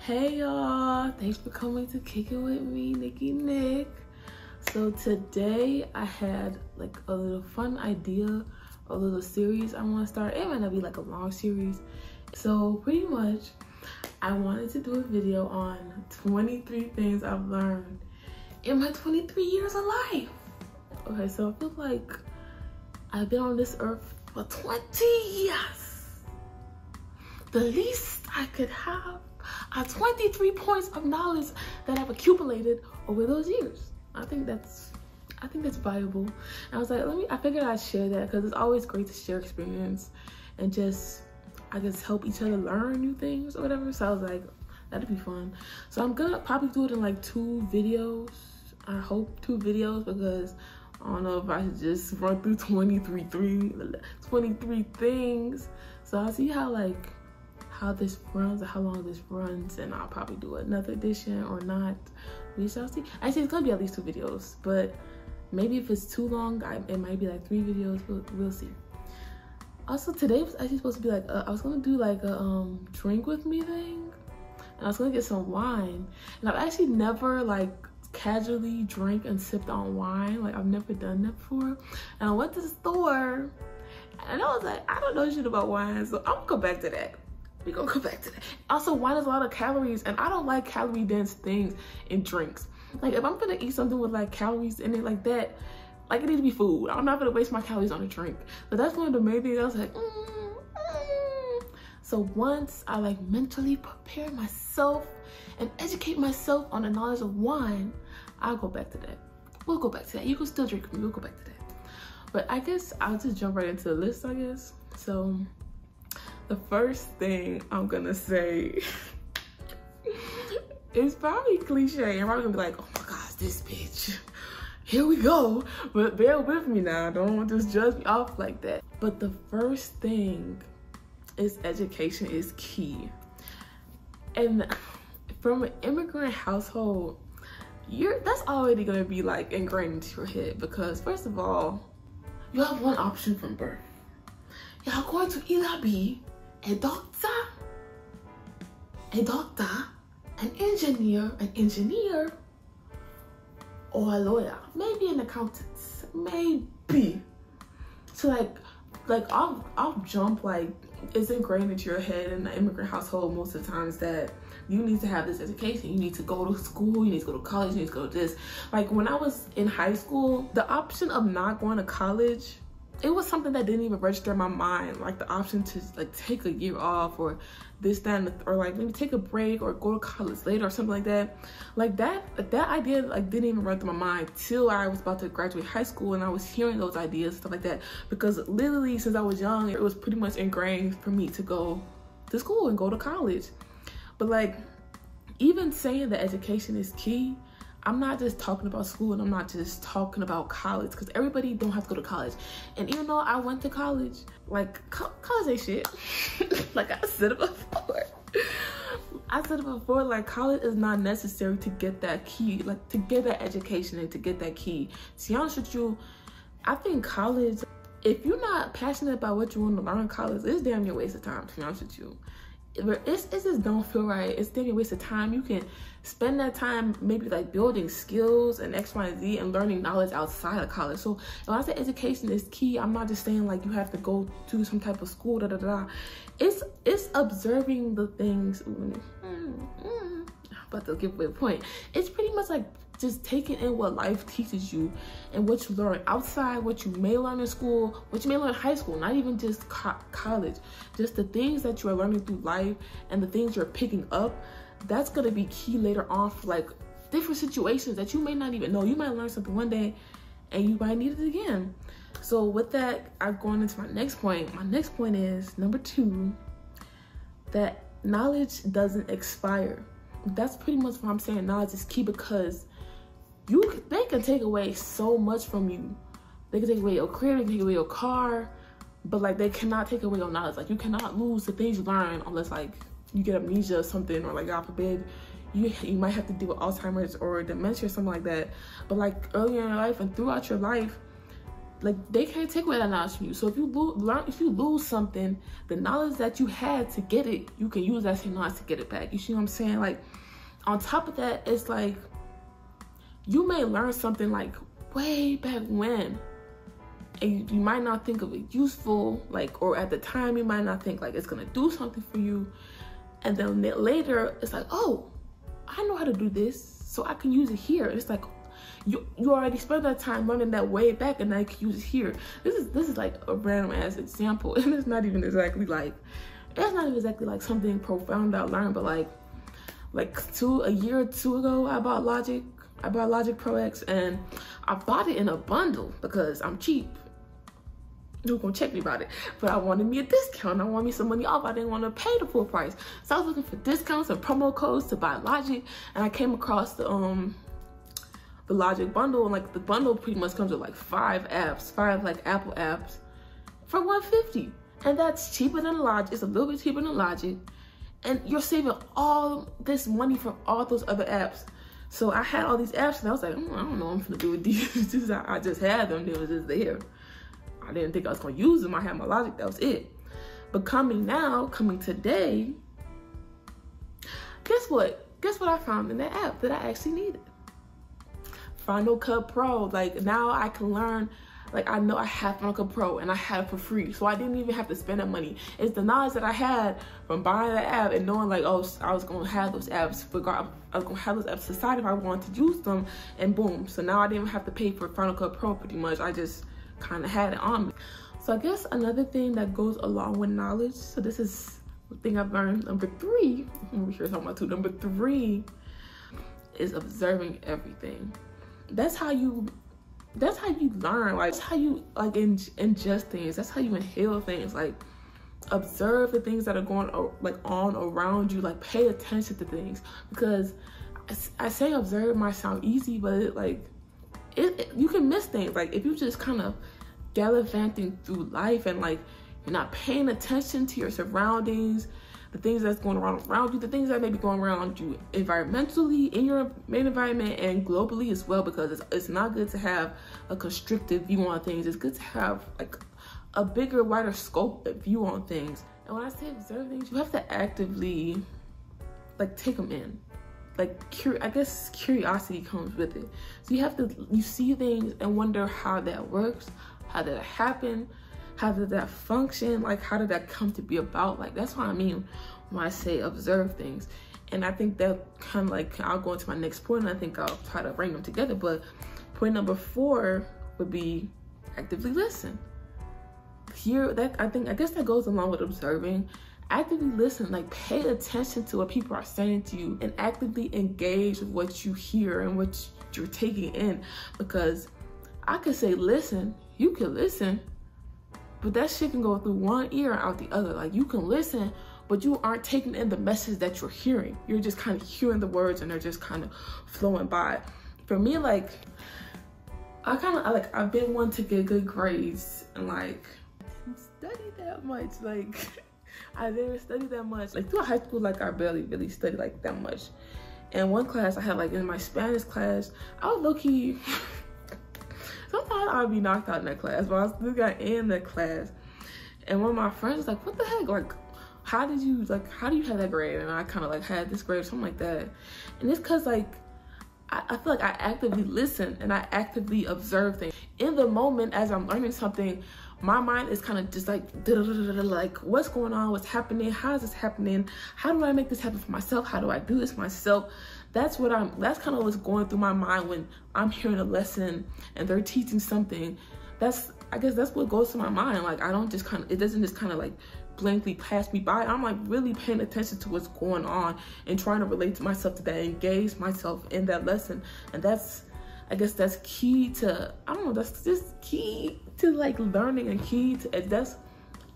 Hey y'all, thanks for coming to Kick It With Me, Nikki Nick. So today I had like a little fun idea, a little series I want to start. It might not be like a long series. So pretty much I wanted to do a video on 23 things I've learned in my 23 years of life. Okay, so I feel like I've been on this earth for 20 years. The least I could have are 23 points of knowledge that I've accumulated over those years. I think that's valuable. And I was like, I figured I'd share that because it's always great to share experience and just, I guess, help each other learn new things or whatever. So I was like, that'd be fun. So I'm gonna probably do it in like 2 videos. I hope 2 videos, because I don't know if I should just run through 23 things. So I'll see how this runs, or how long this runs, and I'll probably do another edition or not. We shall see. Actually, it's gonna be at least 2 videos, but maybe if it's too long, it might be like 3 videos. We'll see. Also, today was actually supposed to be like I was gonna do like a drink with me thing, and I was gonna get some wine. And I've actually never like casually drank and sipped on wine. Like, I've never done that before. And I went to the store, and I was like, I don't know shit about wine, so I'm gonna go back to that. We're gonna go back to that. Also, wine has a lot of calories, and I don't like calorie dense things in drinks. Like, if I'm gonna eat something with like calories in it like that, like, it needs to be food. I'm not gonna waste my calories on a drink. But that's one of the main things I was like, So once I like mentally prepare myself and educate myself on the knowledge of wine, I'll go back to that. We'll go back to that. You can still drink with me, we'll go back to that. But I guess I'll just jump right into the list, I guess. So the first thing I'm gonna say is probably cliche. I'm probably gonna be like, oh my gosh, this bitch. Here we go. But bear with me now. Don't just judge me off like that. But the first thing is education is key. And from an immigrant household, that's already gonna be like ingrained into your head, because first of all, you have one option from birth. You're going to either be a doctor, an engineer, or a lawyer, maybe an accountant, maybe. So like I'll jump, like, it's ingrained into your head in the immigrant household most of the times that you need to have this education. You need to go to school, you need to go to college, you need to go to this. Like, when I was in high school, the option of not going to college, it was something that didn't even register in my mind. Like, the option to like take a year off, or this, that, or like maybe take a break or go to college later or something like that. Like, that idea like didn't even run through my mind till I was about to graduate high school, and I was hearing those ideas, stuff like that. Because literally since I was young, it was pretty much ingrained for me to go to school and go to college. But like, even saying that education is key, I'm not just talking about school, and I'm not just talking about college, because everybody don't have to go to college. And even though I went to college, like, college ain't shit. Like I said it before, like, college is not necessary to get that key, like to get that education and to get that key. To be honest with you, I think college, if you're not passionate about what you want to learn in college, it's damn near a waste of time, to be honest with you. It just don't feel right. It's damn near a waste of time. You can spend that time maybe like building skills and X, Y, and Z and learning knowledge outside of college. So when I say education is key, I'm not just saying like you have to go to some type of school, It's observing the things. I'm about to give away a point. It's pretty much like just taking in what life teaches you and what you learn outside, what you may learn in school, what you may learn in high school, not even just college. Just the things that you are learning through life and the things you're picking up, that's gonna be key later on for like different situations that you may not even know. You might learn something one day and you might need it again. So with that, I'm going into my next point. My next point is number 2, that knowledge doesn't expire. That's pretty much what I'm saying. Knowledge is key, because they can take away so much from you. They can take away your career, they can take away your car, but like, they cannot take away your knowledge. Like, you cannot lose the things you learn unless like you get amnesia or something, or like, God forbid, you might have to deal with Alzheimer's or dementia or something like that. But like, earlier in your life and throughout your life, like they can't take away that knowledge from you. So if you lose something, the knowledge that you had to get it, you can use that same knowledge to get it back. You see what I'm saying? Like on top of that, it's like you may learn something like way back when, and you might not think of it useful, like, or at the time you might not think like it's gonna do something for you, and then later it's like, oh, I know how to do this, so I can use it here. It's like you already spent that time learning that way back, and now you can use it here. This is like a random ass example, and it's not even exactly like something profound that I learned, but like a year or two ago, I bought Logic Pro X, and I bought it in a bundle because I'm cheap. You're gonna check me about it, but I wanted me a discount. I wanted me some money off. I didn't want to pay the full price, so I was looking for discounts and promo codes to buy Logic, and I came across the Logic bundle, and like the bundle pretty much comes with like 5 like Apple apps for $150, and that's cheaper than Logic. It's a little bit cheaper than Logic, and you're saving all this money from all those other apps. So I had all these apps, and I was like, I don't know what I'm gonna do with these. I just had them. They was just there. I didn't think I was gonna use them. I had my Logic. That was it. But coming today, guess what? Guess what I found in that app that I actually needed? Final Cut Pro. Like now I can learn. Like I know I have Final Cut Pro and I have it for free, so I didn't even have to spend that money. It's the knowledge that I had from buying the app and knowing like, oh, I was gonna have those apps. I was gonna have those apps decided if I wanted to use them, and boom. So now I didn't even have to pay for Final Cut Pro pretty much. I just kind of had it on me. So I guess another thing that goes along with knowledge. So this is the thing I've learned. Number 3. I'm sure talking about 2. Number 3 is observing everything. That's how you learn. Like that's how you like ingest things. That's how you inhale things. Like observe the things that are going on around you. Like pay attention to things, because I say observe might sound easy, but you can miss things. Like if you just kind of gallivanting through life and like you're not paying attention to your surroundings, the things that's going on around you, the things that may be going around you environmentally, in your main environment, and globally as well, because it's not good to have a constricted view on things. It's good to have like a bigger, wider scope view on things. And when I say observe things, you have to actively like take them in. Like I guess curiosity comes with it. So you see things and wonder how that works, how did that happen, how did that function, like how did that come to be about. Like that's what I mean when I say observe things. And I think that kind of like, I'll go into my next point, and I think I'll try to bring them together. But point number 4 would be actively listen. I guess that goes along with observing. Actively listen, like pay attention to what people are saying to you, and actively engage with what you hear and what you're taking in. Because I could say listen, you can listen, but that shit can go through one ear and out the other. Like you can listen, but you aren't taking in the message that you're hearing. You're just kind of hearing the words and they're just kind of flowing by. For me, like I've been one to get good grades, and like I didn't study that much. Like I didn't study that much. Like through high school, like I barely really studied like that much. And one class I had, like in my Spanish class, I was low-key sometimes I would be knocked out in that class, but I still got in that class. And one of my friends was like, what the heck? Like, how do you have that grade? And I kind of like had this grade or something like that. And it's because like, I feel like I actively listen and I actively observe things. In the moment as I'm learning something, my mind is kind of just like, like what's going on? What's happening? How is this happening? How do I make this happen for myself? How do I do this myself? That's kind of what's going through my mind when I'm hearing a lesson and they're teaching something. I guess that's what goes to my mind. Like it doesn't just kind of like blankly pass me by. I'm like really paying attention to what's going on and trying to relate to myself to that, engage myself in that lesson. And I guess that's key to, that's just key to like learning, and key to,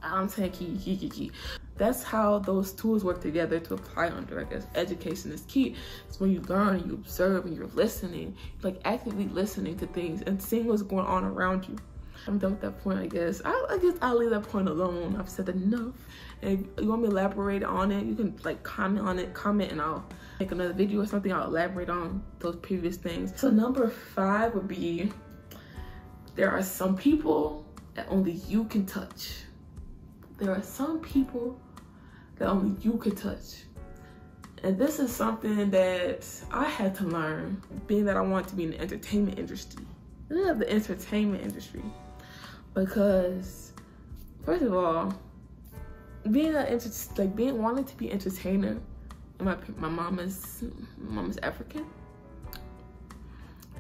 I'm saying key. That's how those tools work together to apply under, I guess, education is key. It's when you learn, you observe, and you're listening, like actively listening to things and seeing what's going on around you. I'm done with that point, I guess. I'll leave that point alone. I've said enough. And if you want me to elaborate on it, you can like comment on it, and I'll make another video or something. I'll elaborate on those previous things. So number 5 would be There are some people that only you can touch. There are some people that only you can touch. And this is something that I had to learn, being that I want to be in the entertainment industry. The entertainment industry. Because, first of all, wanting to be an entertainer, and my mom is African.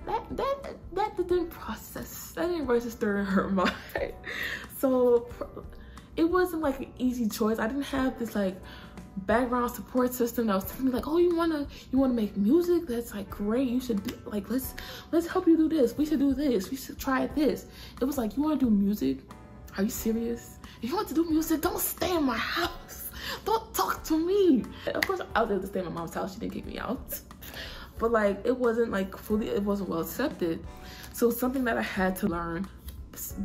That didn't process. That didn't register in her mind. So it wasn't like an easy choice. I didn't have this like background support system that was telling me like, oh, you wanna make music? That's like great. You should do, like, let's help you do this. We should do this. We should try this. It was like, you wanna do music? Are you serious? If you want to do music, don't stay in my house. Don't talk to me. Of course, I was able to stay in my mom's house. She didn't kick me out. But like, it wasn't like it wasn't well accepted. So something that I had to learn,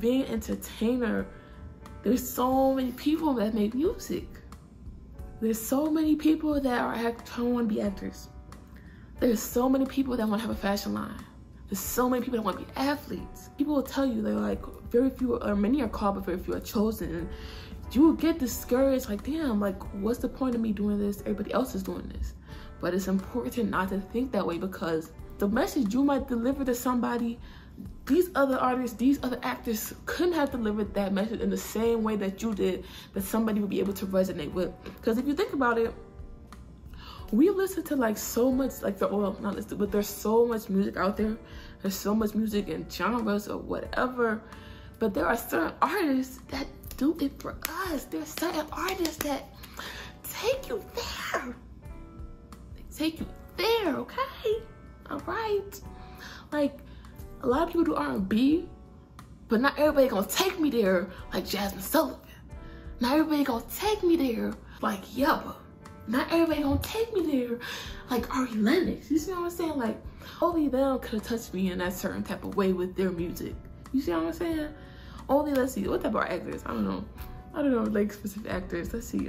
being an entertainer, there's so many people that make music. There's so many people that want to be actors. There's so many people that want to have a fashion line. There's so many people that want to be athletes. People will tell you they're like, very few, or many are called, but very few are chosen. And you will get discouraged, like, damn, like, what's the point of me doing this? Everybody else is doing this. But it's important not to think that way, because the message you might deliver to somebody, these other artists, these other actors couldn't have delivered that message in the same way that you did, that somebody would be able to resonate with. Because if you think about it, we listen to like so much, like, not listen, but there's so much music out there. There's so much music in genres or whatever. But there are certain artists that do it for us. There's certain artists that take you there. They take you there, okay? All right. Like, a lot of people do R&B, but not everybody gonna take me there like Jazmine Sullivan. Not everybody gonna take me there like Yebba. Not everybody gonna take me there like Ari Lennox. You see what I'm saying? Like, only them could have touched me in that certain type of way with their music. You see what I'm saying? Only, let's see, what type of actors? I don't know, like specific actors. Let's see.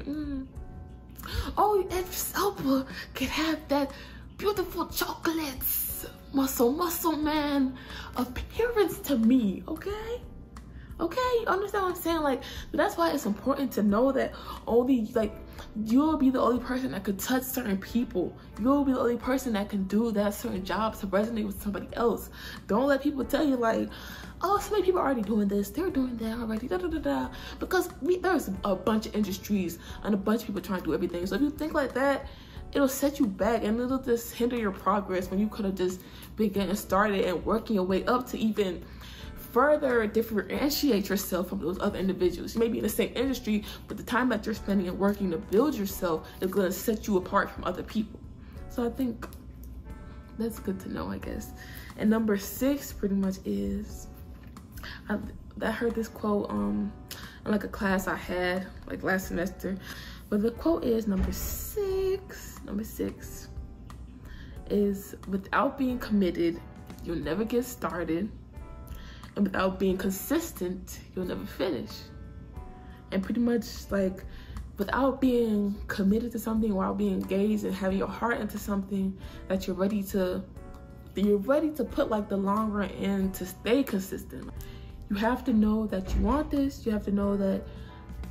Only Idris Elba could have that beautiful chocolates, muscle man appearance to me, okay? Okay, you understand what I'm saying? Like, that's why it's important to know that only, like, you'll be the only person that could touch certain people. You'll be the only person that can do that certain job to resonate with somebody else. Don't let people tell you like, oh, so many people are already doing this, they're doing that already, because there's a bunch of industries and a bunch of people trying to do everything. So if you think like that, it'll set you back and it'll just hinder your progress when you could have just been getting started and working your way up to even further differentiate yourself from those other individuals. You may be in the same industry, but the time that you're spending and working to build yourself is going to set you apart from other people. So I think that's good to know, I guess. And number 6 pretty much is, I heard this quote in like a class I had like last semester, but the quote is number 6 is, without being committed, you'll never get started. And without being consistent, you'll never finish. And pretty much like, without being committed to something, while being engaged and having your heart into something that you're ready to put like the long run in to stay consistent. You have to know that you want this. You have to know that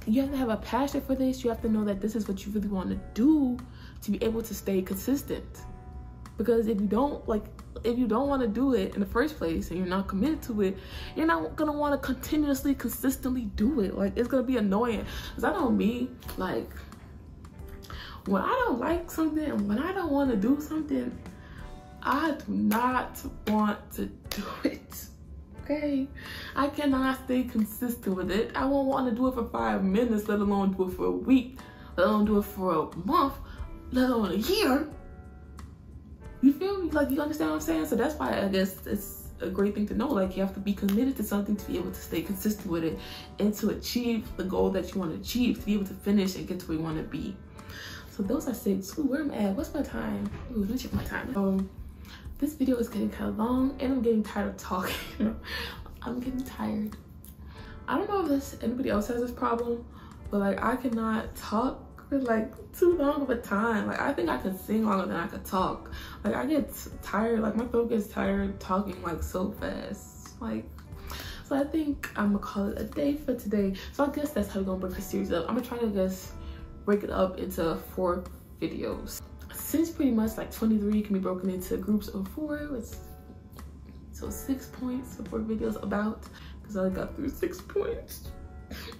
you have to have a passion for this. You have to know that this is what you really want to do to be able to stay consistent. Because if you don't want to do it in the first place and you're not committed to it, you're not gonna want to continuously, consistently do it. Like, it's gonna be annoying. Because I know me, like, when I don't like something and when I don't want to do something, I do not want to do it. Okay? I cannot stay consistent with it. I won't want to do it for 5 minutes, let alone do it for a week, let alone do it for a month, let alone a year. You feel me? Like, you understand what I'm saying? So that's why I guess it's a great thing to know. Like, you have to be committed to something to be able to stay consistent with it and to achieve the goal that you want to achieve, to be able to finish and get to where you want to be. So those are 6. Ooh, where am I at? What's my time? Ooh, let me check my time. This video is getting kind of long and I'm getting tired of talking. I'm getting tired. I don't know if anybody else has this problem, but like, I cannot talk for like too long of a time. Like, I think I could sing longer than I could talk. Like, I get tired, like my throat gets tired talking like so fast. Like, So I think I'm gonna call it a day for today. So I guess that's how we're gonna break the series up. I'm gonna try to just break it up into 4 videos. Since pretty much like 23 can be broken into groups of 4, so 6 points for 4 videos about, because I only got through 6 points.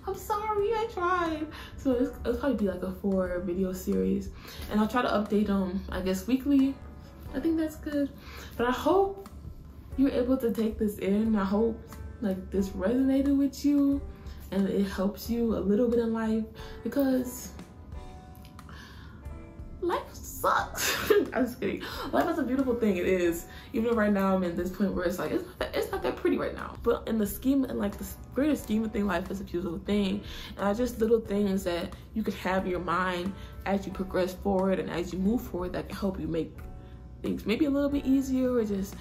I'm sorry, I tried. So it'll probably be like a 4 video series, and I'll try to update them, I guess, weekly. I think that's good. But I hope you're able to take this in. I hope like this resonated with you and it helps you a little bit in life, because life sucks. I'm just kidding. Life is a beautiful thing. It is. Even though right now I'm in this point where it's like it's not that pretty right now, but in the scheme and like the greater scheme of things, life is a beautiful thing. And just little things that you could have in your mind as you progress forward and as you move forward that can help you make things maybe a little bit easier, or just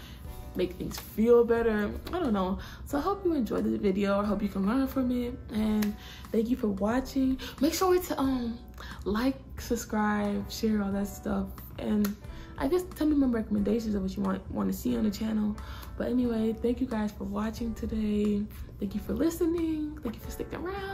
make things feel better. I don't know. So I hope you enjoyed this video. I hope you can learn from it, and thank you for watching. Make sure to like, subscribe, share, all that stuff, and I guess tell me more recommendations of what you want to see on the channel. But anyway, thank you guys for watching today. Thank you for listening. Thank you for sticking around.